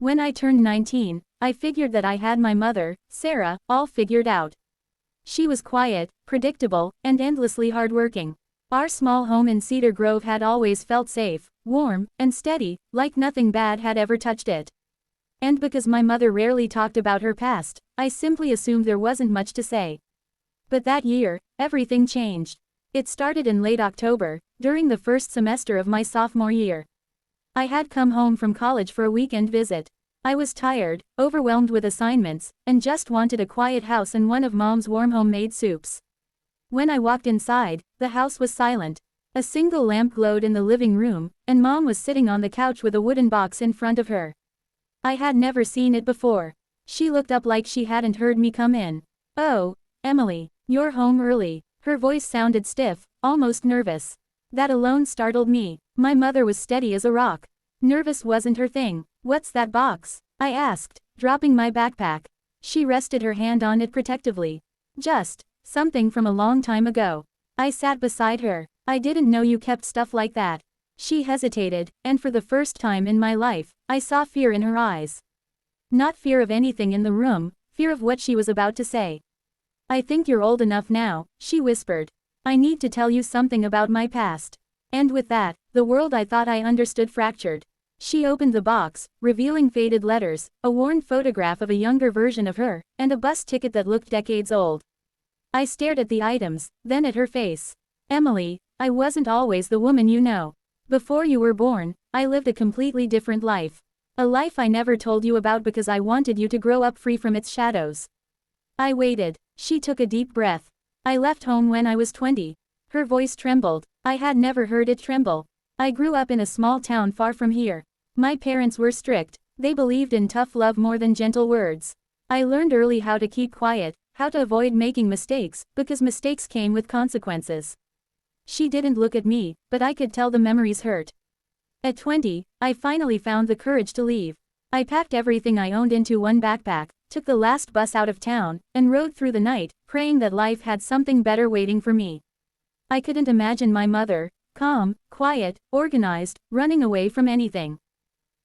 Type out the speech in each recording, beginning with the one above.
When I turned 19, I figured that I had my mother, Sarah, all figured out. She was quiet, predictable, and endlessly hardworking. Our small home in Cedar Grove had always felt safe, warm, and steady, like nothing bad had ever touched it. And because my mother rarely talked about her past, I simply assumed there wasn't much to say. But that year, everything changed. It started in late October, during the first semester of my sophomore year. I had come home from college for a weekend visit. I was tired, overwhelmed with assignments, and just wanted a quiet house and one of Mom's warm homemade soups. When I walked inside, the house was silent. A single lamp glowed in the living room, and Mom was sitting on the couch with a wooden box in front of her. I had never seen it before. She looked up like she hadn't heard me come in. "Oh, Emily, you're home early." Her voice sounded stiff, almost nervous. That alone startled me. My mother was steady as a rock. Nervous wasn't her thing. "What's that box?" I asked, dropping my backpack. She rested her hand on it protectively. "Just something from a long time ago." I sat beside her. "I didn't know you kept stuff like that." She hesitated, and for the first time in my life, I saw fear in her eyes. Not fear of anything in the room, fear of what she was about to say. "I think you're old enough now," she whispered. "I need to tell you something about my past." And with that, the world I thought I understood fractured. She opened the box, revealing faded letters, a worn photograph of a younger version of her, and a bus ticket that looked decades old. I stared at the items, then at her face. "Emily, I wasn't always the woman you know. Before you were born, I lived a completely different life. A life I never told you about because I wanted you to grow up free from its shadows." I waited. She took a deep breath. "I left home when I was 20. Her voice trembled. I had never heard it tremble. "I grew up in a small town far from here. My parents were strict. They believed in tough love more than gentle words. I learned early how to keep quiet, how to avoid making mistakes, because mistakes came with consequences." She didn't look at me, but I could tell the memories hurt. At 20, I finally found the courage to leave. I packed everything I owned into one backpack, took the last bus out of town, and rode through the night, praying that life had something better waiting for me. I couldn't imagine my mother, calm, quiet, organized, running away from anything.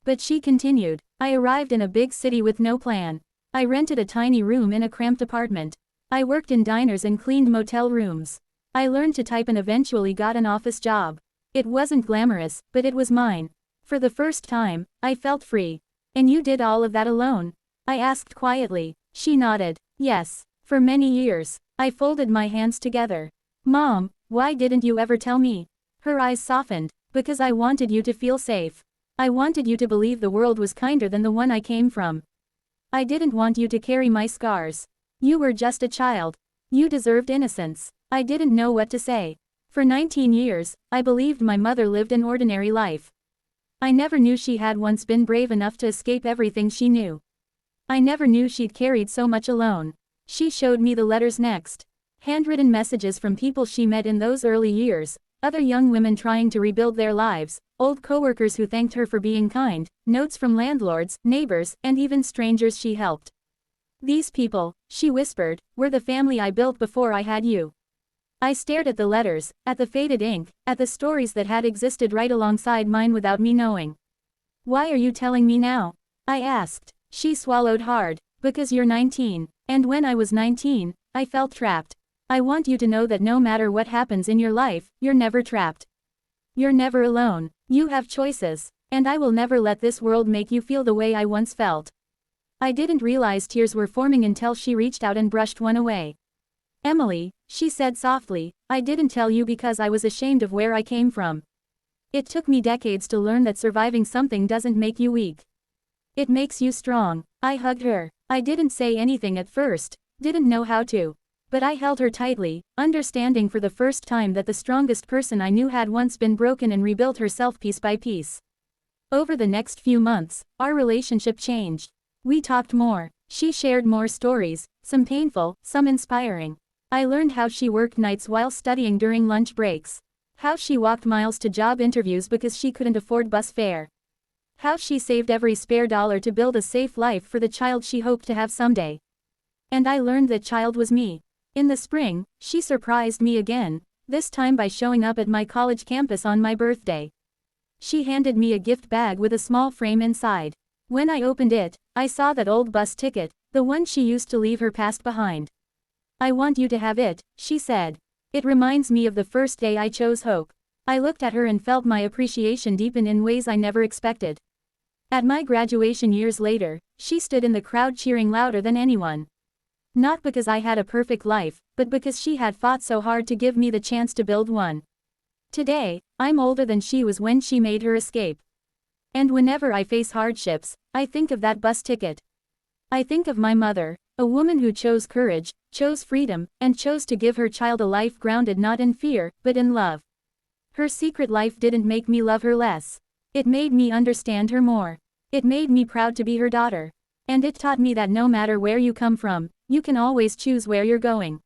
But she continued. I arrived in a big city with no plan. I rented a tiny room in a cramped apartment. I worked in diners and cleaned motel rooms. I learned to type and eventually got an office job. It wasn't glamorous, but it was mine. For the first time, I felt free. "And you did all of that alone?" I asked quietly. She nodded. "Yes. For many years." I folded my hands together. "Mom, why didn't you ever tell me?" Her eyes softened. "Because I wanted you to feel safe. I wanted you to believe the world was kinder than the one I came from. I didn't want you to carry my scars. You were just a child. You deserved innocence." I didn't know what to say. For 19 years, I believed my mother lived an ordinary life. I never knew she had once been brave enough to escape everything she knew. I never knew she'd carried so much alone. She showed me the letters next. Handwritten messages from people she met in those early years, other young women trying to rebuild their lives, old coworkers who thanked her for being kind, notes from landlords, neighbors, and even strangers she helped. "These people," she whispered, "were the family I built before I had you." I stared at the letters, at the faded ink, at the stories that had existed right alongside mine without me knowing. "Why are you telling me now?" I asked. She swallowed hard. "Because you're 19. And when I was 19, I felt trapped. I want you to know that no matter what happens in your life, you're never trapped. You're never alone. You have choices. And I will never let this world make you feel the way I once felt." I didn't realize tears were forming until she reached out and brushed one away. "Emily," she said softly, "I didn't tell you because I was ashamed of where I came from. It took me decades to learn that surviving something doesn't make you weak. It makes you strong." I hugged her. I didn't say anything at first, didn't know how to. But I held her tightly, understanding for the first time that the strongest person I knew had once been broken and rebuilt herself piece by piece. Over the next few months, our relationship changed. We talked more. She shared more stories, some painful, some inspiring. I learned how she worked nights while studying during lunch breaks. How she walked miles to job interviews because she couldn't afford bus fare. How she saved every spare dollar to build a safe life for the child she hoped to have someday. And I learned that child was me. In the spring, she surprised me again, this time by showing up at my college campus on my birthday. She handed me a gift bag with a small frame inside. When I opened it, I saw that old bus ticket, the one she used to leave her past behind. "I want you to have it," she said. "It reminds me of the first day I chose hope." I looked at her and felt my appreciation deepen in ways I never expected. At my graduation years later, she stood in the crowd cheering louder than anyone. Not because I had a perfect life, but because she had fought so hard to give me the chance to build one. Today, I'm older than she was when she made her escape. And whenever I face hardships, I think of that bus ticket. I think of my mother, a woman who chose courage, chose freedom, and chose to give her child a life grounded not in fear, but in love. Her secret life didn't make me love her less. It made me understand her more. It made me proud to be her daughter. And it taught me that no matter where you come from, you can always choose where you're going.